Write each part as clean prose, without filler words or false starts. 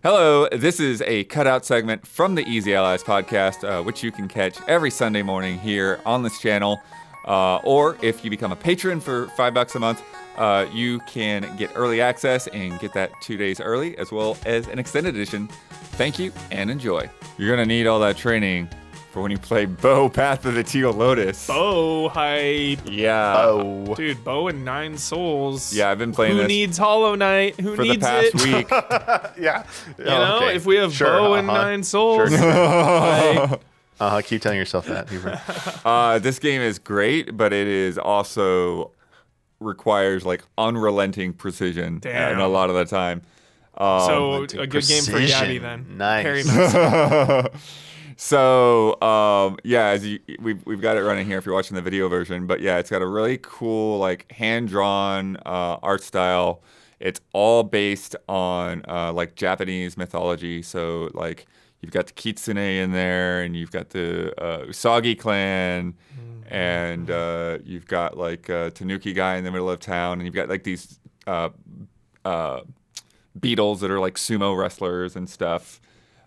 Hello, this is a cutout segment from the Easy Allies podcast, which you can catch every Sunday morning here on this channel. Or if you become a patron for $5 a month, you can get early access and get that 2 days early, as well as an extended edition. Thank you and enjoy. You're going to need all that training for when you play Bow Path of the Teal Lotus. Bow hype. Yeah. Oh. Dude, Bow and 9 Souls. Yeah, I've been playing Who this needs Hollow Knight? Who for the needs past it? week. Yeah. You know, if we have Sure, Bow and 9 Souls. Sure. Like, Keep telling yourself that, Hubert. This game is great, but it is also requires like unrelenting precision Damn. and a lot of the time. so a good game for precision. Gabby then. Nice. Very nice. So yeah, as we've got it running here if you're watching the video version, but yeah, it's got a really cool like hand-drawn art style. It's all based on like Japanese mythology. So like you've got the Kitsune in there, and you've got the Usagi clan, and you've got like a Tanuki guy in the middle of town, and you've got like these beetles that are like sumo wrestlers and stuff.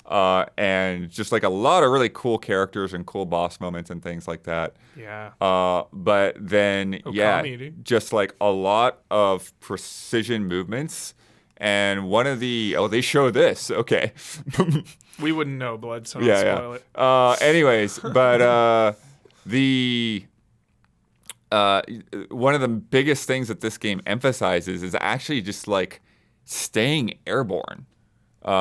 And just like a lot of really cool characters and cool boss moments and things like that. Yeah. But then, Okami, dude. just like a lot of precision movements. And one of the, they show this. Okay. We wouldn't know, Blood, so don't spoil it. Anyways, but one of the biggest things that this game emphasizes is actually just like staying airborne,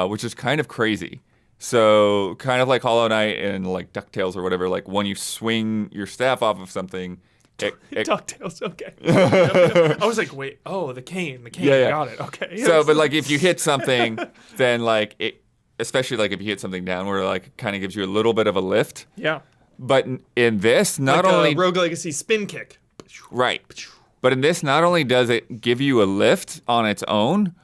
which is kind of crazy. So kind of like Hollow Knight and like DuckTales or whatever, like when you swing your staff off of something, DuckTales, okay. Yep. I was like, wait, the cane, Yeah. got it, okay. So, but like if you hit something, then like it, especially like if you hit something downward, like it kind of gives you a little bit of a lift. Yeah. But in this, not like only Rogue Legacy spin kick. right, but in this, not only does it give you a lift on its own,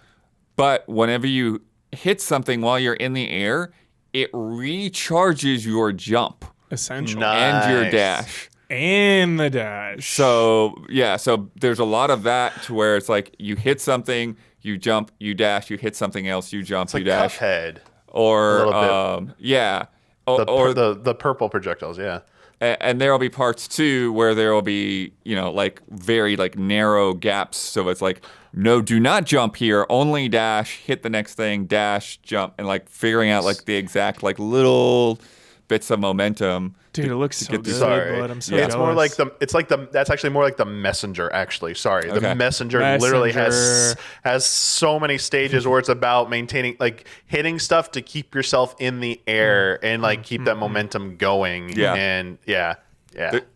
but whenever you hit something while you're in the air, it recharges your jump Essential. and your Nice. dash. And the dash. So yeah, so there's a lot of that to where it's like you hit something, you jump, you dash, you hit something else, you jump, It's like you dash, Cuphead. or A little yeah, The purple projectiles, yeah. and there will be parts too where there will be like very like narrow gaps. So it's like no, do not jump here, only dash, hit the next thing, dash, jump, and like figuring out like the exact like little bits of momentum. Dude, it looks so get good, these- Sorry. Blood. I'm so It's more like jealous. that's actually more like the messenger, actually. Sorry. Okay. The messenger literally has so many stages where it's about maintaining, like hitting stuff to keep yourself in the air and like keep that momentum going. Yeah. And yeah.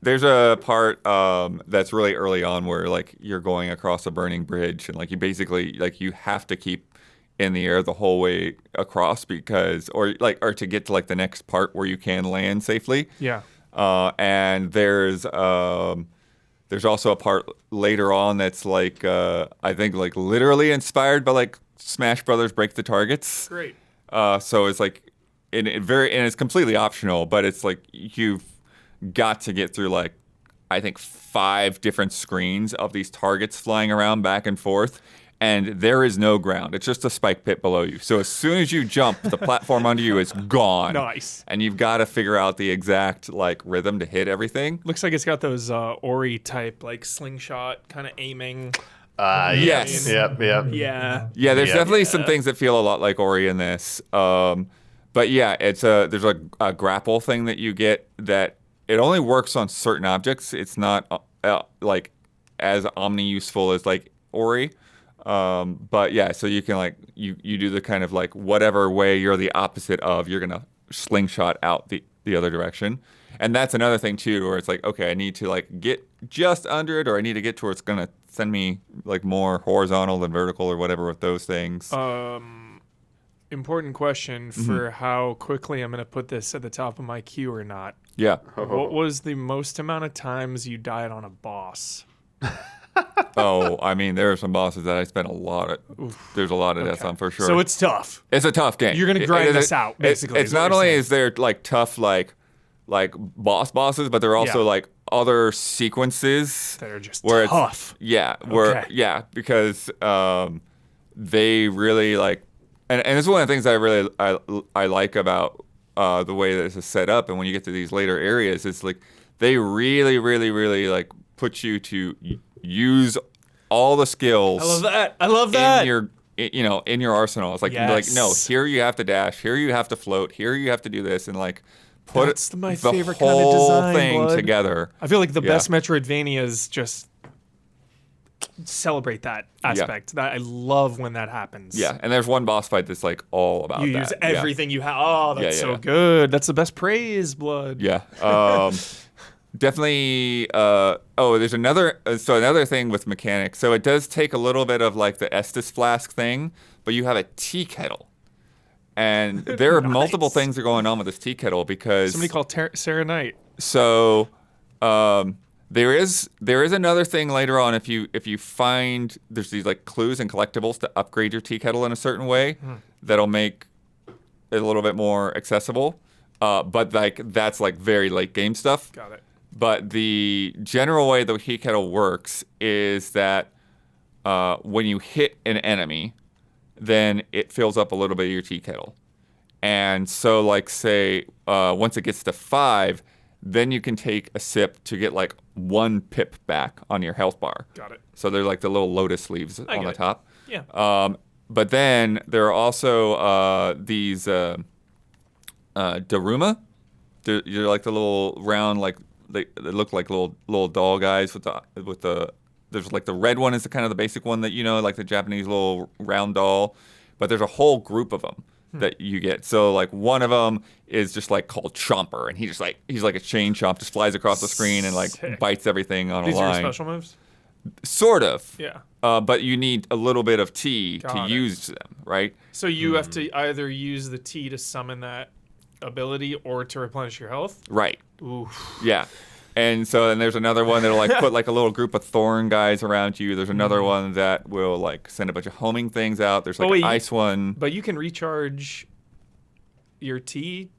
There's a part that's really early on where like you're going across a burning bridge, and like you basically like you have to keep in the air the whole way across because or to get to like the next part where you can land safely. Yeah. And there's also a part later on that's like I think like literally inspired by like Smash Brothers Break the Targets. Great. So it's like and it's completely optional, but it's like you've got to get through like I think 5 different screens of these targets flying around back and forth. And there is no ground. It's just a spike pit below you. So as soon as you jump, the platform under you is gone. Nice. And you've got to figure out the exact like rhythm to hit everything. Looks like it's got those Ori type, like slingshot kind of aiming. Yes. Yep. Yeah. Yeah, there's Yeah. definitely some things that feel a lot like Ori in this. But yeah, there's a grapple thing that you get that it only works on certain objects. It's not like as omni useful as like Ori. But yeah, so you can like you do the kind of like whatever way you're the opposite of, you're gonna slingshot out the other direction. And that's another thing too, where it's like, okay, I need to like get just under it, or I need to get to where it's gonna send me like more horizontal than vertical or whatever with those things. Important question for how quickly I'm going to put this at the top of my queue or not. Yeah. What was the most amount of times you died on a boss? Oh, I mean, there are some bosses that I spent a lot of. There's a lot of deaths on for sure. So it's tough. It's a tough game. You're gonna grind this out, basically, It's is what not you're only saying. is there like tough like bosses, but there are also Yeah. like other sequences That are just where tough. It's, Okay. because they really like and it's one of the things I like about the way that this is set up. And when you get to these later areas, it's like they really, really, really like put you to use all the skills. I love that. I love that. In your, in your arsenal. It's like, no, here you have to dash, here you have to float, here you have to do this, and like put That's my the favorite whole kind of design, thing Blood. together. I feel like the best Metroidvanias just celebrate that aspect. That I love when that happens. Yeah, and there's one boss fight that's like all about You that. use everything you have. Oh, that's so yeah. good. That's the best praise, Blood. Yeah. Definitely. There's another thing with mechanics. So it does take a little bit of like the Estus flask thing, but you have a tea kettle, and there are multiple things that are going on with this tea kettle because Somebody called Sarah Knight. So there is another thing later on if you find there's these like clues and collectibles to upgrade your tea kettle in a certain way that'll make it a little bit more accessible. But like that's like very late game stuff. Got it. But the general way the tea kettle works is that when you hit an enemy, then it fills up a little bit of your tea kettle. And so like say once it gets to 5, then you can take a sip to get like 1 pip back on your health bar. Got it. So they're like the little lotus leaves on the it. top. Yeah. But then there are also these Daruma. You're like the little round, like they look like little doll guys with the. There's like the red one is the kind of the basic one that like the Japanese little round doll, but there's a whole group of them that you get. So like one of them is just like called Chomper, and he's like a chain chomp, just flies across the screen and like Sick. bites everything on These a are line. your special moves? Sort of. Yeah. But you need a little bit of tea to Got it. use them, right? So you have to either use the tea to summon that ability or to replenish your health? Right. Oof. Yeah. And so then there's another one that'll like put like a little group of thorn guys around you. There's another one that will like send a bunch of homing things out. There's like an ice one. But you can recharge your tea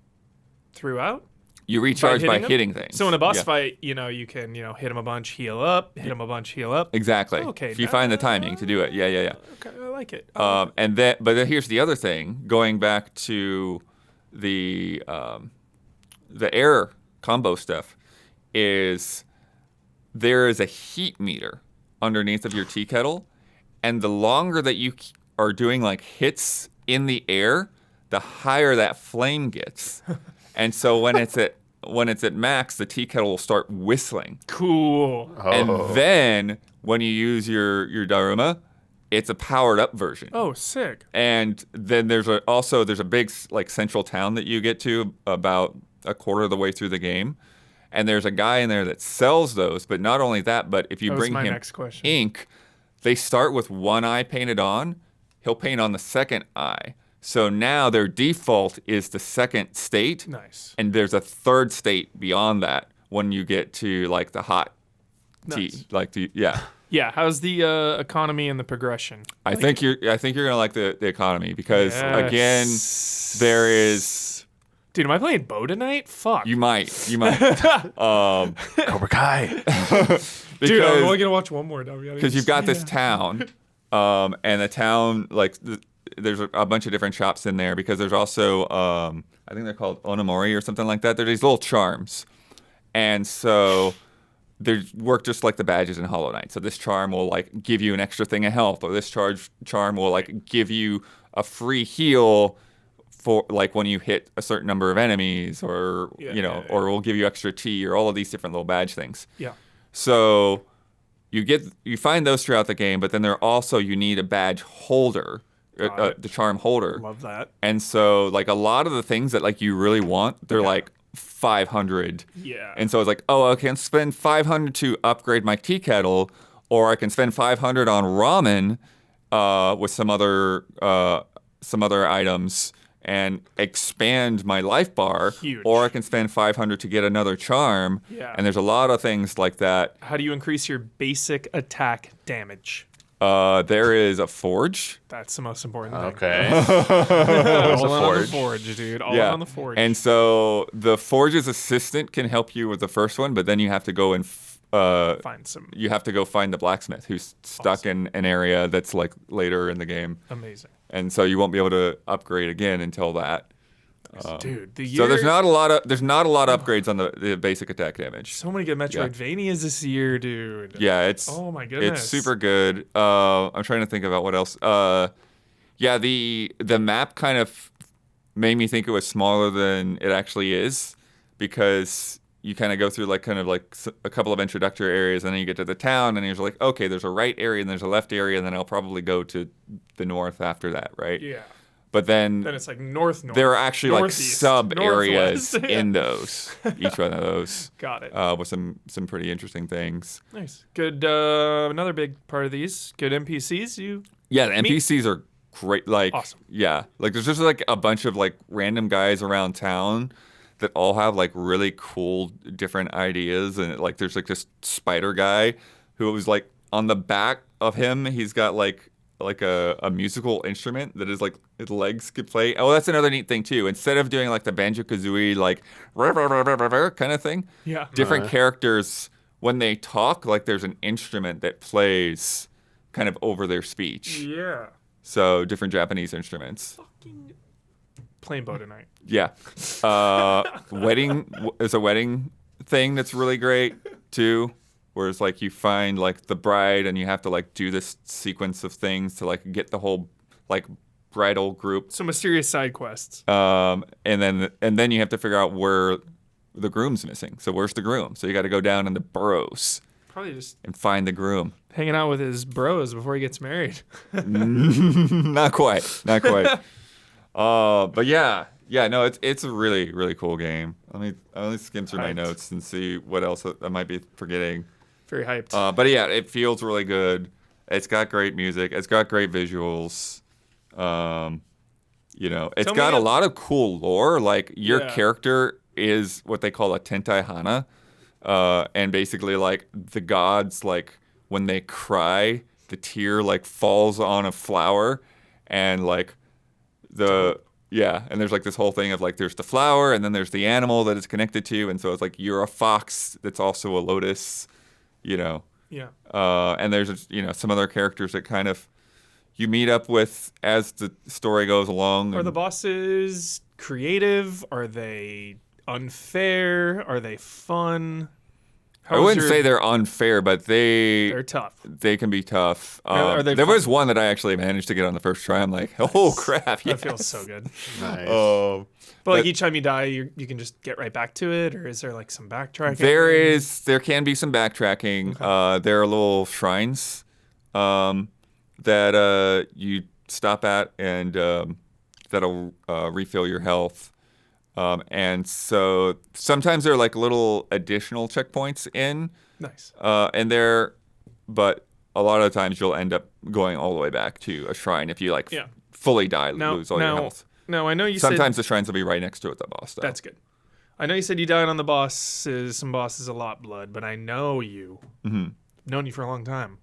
throughout? You recharge by them? hitting things. So in a boss fight, you can, hit him a bunch, heal up, hit him a bunch, heal up. Exactly. Okay, if you find the timing to do it. Yeah. Okay, I like it. But then here's the other thing. Going back to the air combo stuff, is there is a heat meter underneath of your tea kettle, and the longer that you are doing like hits in the air, the higher that flame gets. And so when it's at max, the tea kettle will start whistling. Cool. Oh. And then when you use your Daruma, it's a powered up version. Oh, sick. And then there's a big like central town that you get to about a quarter of the way through the game. And there's a guy in there that sells those, but not only that, but if you That was bring my him next question. ink, they start with one eye painted on. He'll paint on the second eye. So now their default is the second state. Nice. And there's a third state beyond that when you get to like the hot tea. Nice. Yeah, how's the economy and the progression? I think you're gonna like the economy because again, there is. Dude, am I playing Bo tonight? Fuck. You might. Cobra Kai. Dude, I'm only gonna watch one more. Because you've got this town, and the town like there's a bunch of different shops in there because there's also I think they're called Onamori or something like that. They're these little charms, and so they work just like the badges in Hollow Knight. So this charm will like give you an extra thing of health, or this charm will like give you a free heal for like when you hit a certain number of enemies, or or will give you extra tea, or all of these different little badge things. Yeah. So you find those throughout the game, but then you need a badge holder, the charm holder. Love that. And so like a lot of the things that like you really want, they're like 500. Yeah. And so it's like, oh, I can spend 500 to upgrade my tea kettle, or I can spend 500 on ramen with some other items and expand my life bar. Huge. Or I can spend 500 to get another charm. Yeah. And there's a lot of things like that. How do you increase your basic attack damage? There is a forge. That's the most important thing. Okay. All on the forge, dude. All on the forge. And so the forge's assistant can help you with the first one, but then you have to go and find the blacksmith who's stuck in an area that's like later in the game. Amazing. and so you won't be able to upgrade again until that. Dude, the year. So there's not a lot of upgrades on the basic attack damage. So many good Metroidvanias this year, dude. Yeah, it's oh my goodness, it's super good. I'm trying to think about what else. Yeah, the map kind of made me think it was smaller than it actually is, because you kind of go through like a couple of introductory areas, and then you get to the town, and you're like, okay, there's a right area and there's a left area, and then I'll probably go to the north after that, right? Yeah. But then it's like north. There are actually northeast, like sub areas northwest. in those, each one of those. Got it. With some pretty interesting things. Nice. Good. Another big part of these. Good NPCs. Yeah, the NPCs are great. Like, awesome. Yeah, like there's just like a bunch of like random guys around town that all have like really cool different ideas, and like there's like this spider guy who was like on the back of him. He's got like a musical instrument that is like his legs could play. Oh, that's another neat thing too. Instead of doing like the Banjo-Kazooie like kind of thing, Yeah. different characters, when they talk, like there's an instrument that plays kind of over their speech. Yeah. So different Japanese instruments. Fucking playing bow tonight. Yeah. Wedding is a wedding thing that's really great too. Whereas like you find like the bride, and you have to like do this sequence of things to like get the whole like bridal group. Some mysterious side quests. And then you have to figure out where the groom's missing. So where's the groom? So you got to go down in the burrows Probably just and find the groom. hanging out with his bros before he gets married. Not quite. But yeah, no, it's a really, really cool game. Let me skim through my Hyped. notes and see what else I might be forgetting. Very hyped. But yeah, it feels really good. It's got great music. It's got great visuals. It's Tell got me a lot of cool lore. Like your Yeah. character is what they call a Tentai Hana. And basically like the gods, like when they cry, the tear like falls on a flower, and like and there's like this whole thing of like there's the flower, and then there's the animal that it's connected to, and so it's like you're a fox that's also a lotus, yeah. and there's some other characters that kind of you meet up with as the story goes along. Are the bosses creative? Are they unfair? Are they fun? I wouldn't say they're unfair, but they're tough. They can be tough. Are they there fun? was one that I actually managed to get on the first try. I'm like, oh crap! That feels so good. Nice. But like each time you die, you can just get right back to it, or is there like some backtracking? There can be some backtracking. Okay. There are little shrines that you stop at, and that'll refill your health. And so sometimes there are like little additional checkpoints in Nice. there, but a lot of the times you'll end up going all the way back to a shrine if you like Yeah. fully die, Now, lose all your health. now I know you Sometimes said the shrines will be right next to it, the boss. Though. that's good. I know you said you died on the some bosses a lot, Blood, but I know you. Mm-hmm. I've known you for a long time.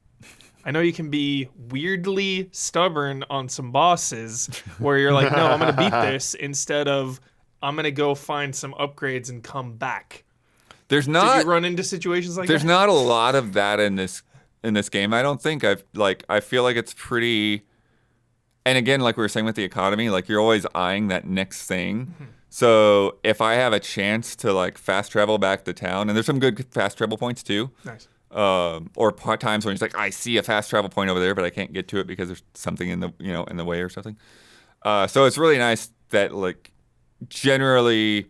I know you can be weirdly stubborn on some bosses where you're like, no, I'm going to beat this instead of I'm going to go find some upgrades and come back. There's Did not you run into situations like there's that? not a lot of that in this game. I don't think I feel like it's pretty. And again, like we were saying with the economy, like you're always eyeing that next thing. Mm-hmm. So if I have a chance to like fast travel back to town, and there's some good fast travel points too. Nice. Or times when it's like I see a fast travel point over there, but I can't get to it because there's something in the way or something. So it's really nice that like generally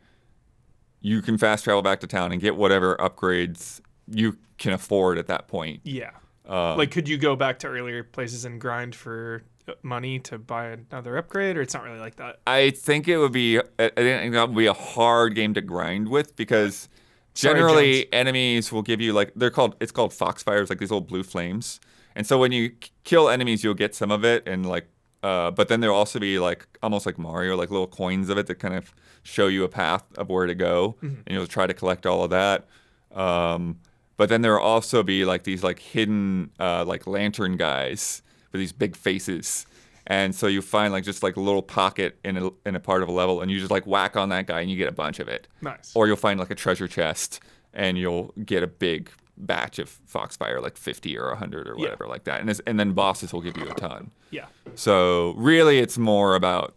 you can fast travel back to town and get whatever upgrades you can afford at that point. Yeah. Like, could you go back to earlier places and grind for money to buy another upgrade, or it's not really like that? I think it would be. I think that would be a hard game to grind with because Sorry, generally Jones. enemies will give you like it's called foxfires, like these little blue flames. And so when you kill enemies, you'll get some of it, and like, but then there'll also be like almost like Mario, like little coins of it that kind of show you a path of where to go, and you'll try to collect all of that. But then there'll also be like these like hidden like lantern guys with these big faces. And so you find like just like a little pocket in a part of a level, and you just like whack on that guy and you get a bunch of it. Nice. Or you'll find like a treasure chest and you'll get a big batch of Foxfire, like 50 or 100 or whatever like that. And then bosses will give you a ton. Yeah. So really it's more about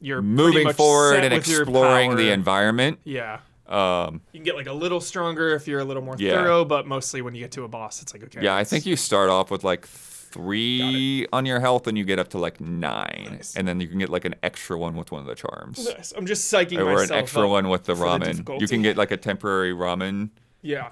You're pretty moving much forward set and with your exploring the power. environment. Yeah. You can get like a little stronger if you're a little more thorough, but mostly when you get to a boss, it's like, okay. Yeah, I think you start off with like 3 on your health and you get up to like 9. Nice. And then you can get like an extra one with one of the charms. Nice. I'm just psyching Or myself an extra up one with the for ramen. difficulty. You can get like a temporary ramen. Yeah.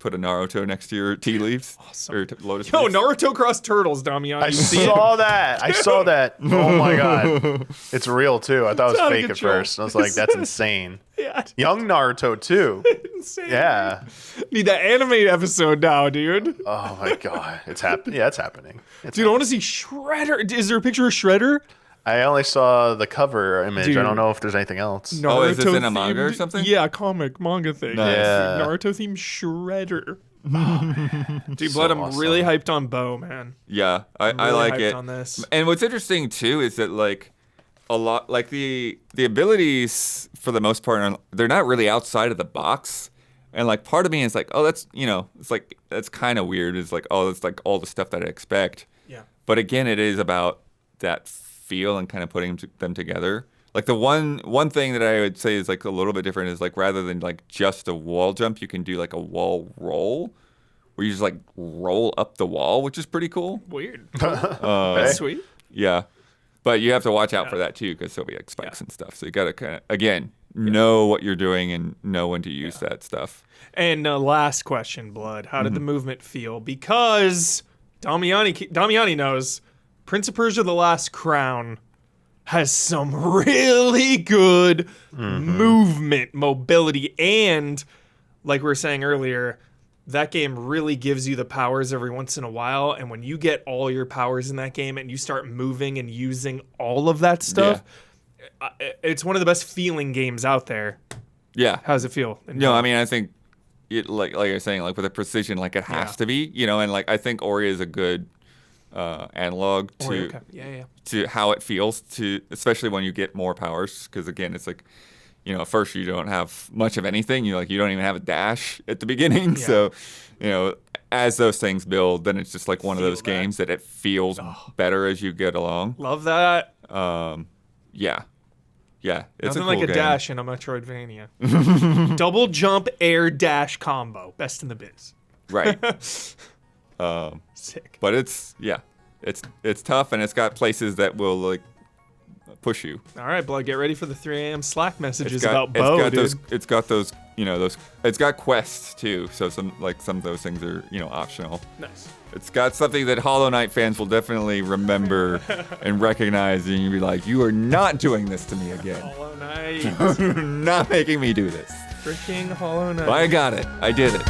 Put a Naruto next to your tea leaves. Awesome. Or Lotus Yo, leaves. Naruto cross turtles, Damian. I You see it? saw that. I saw that. Oh my god, it's real too. I thought it It's was out of fake at control. first. I was like, that's insane. Yeah. Young Naruto too. Insane. Yeah. Need that anime episode now, dude. Oh my god, it's happening. Yeah, it's happening. Dude, I want to see Shredder. Is there a picture of Shredder? I only saw the cover image. Dude. I don't know if there's anything else. Oh, is this in a Naruto-themed- manga or something? Yeah, manga thing. Nice. Yeah. Naruto themed Shredder. Dude, So Blood, I'm awesome. really hyped on Bo, man. Yeah, I Really like hyped it. on this. And what's interesting too is that like a lot, like the abilities for the most part, they're not really outside of the box. And like part of me is like, oh, that's it's like that's kind of weird. It's like, oh, that's like all the stuff that I expect. Yeah. But again, it is about that feel and kind of putting them together. Like the one thing that I would say is like a little bit different is like rather than like just a wall jump, you can do like a wall roll, where you just like roll up the wall, which is pretty cool. Weird. Okay. That's sweet. Yeah, but you have to watch out for that too because there'll be like spikes and stuff. So you gotta kind of again know what you're doing and know when to use that stuff. And last question, Blood. How did the movement feel? Because Damiani knows Prince of Persia: The Last Crown has some really good movement, mobility, and like we were saying earlier, that game really gives you the powers every once in a while. And when you get all your powers in that game and you start moving and using all of that stuff, it's one of the best feeling games out there. Yeah. How does it feel? No, I mean I think it like you're saying like with a precision like it has to be, and like I think Ori is a good analog to to how it feels to especially when you get more powers because again it's like at first you don't have much of anything, you don't even have a dash at the beginning, so as those things build then it's just like one of those games that it feels better as you get along. Love that. It's Nothing a cool like a game. dash in a Metroidvania. Double jump air dash combo, best in the biz. Right. Sick. But it's tough and it's got places that will like push you. All right, Blood, get ready for the 3 a.m. Slack messages It's got, about Bo, dude. it's got those it's got quests too, so some of those things are optional. Nice. It's got something that Hollow Knight fans will definitely remember and recognize, and you'll be like, you are not doing this to me again. Hollow Knight. Not making me do this. Freaking Hollow Knight. But I got it. I did it.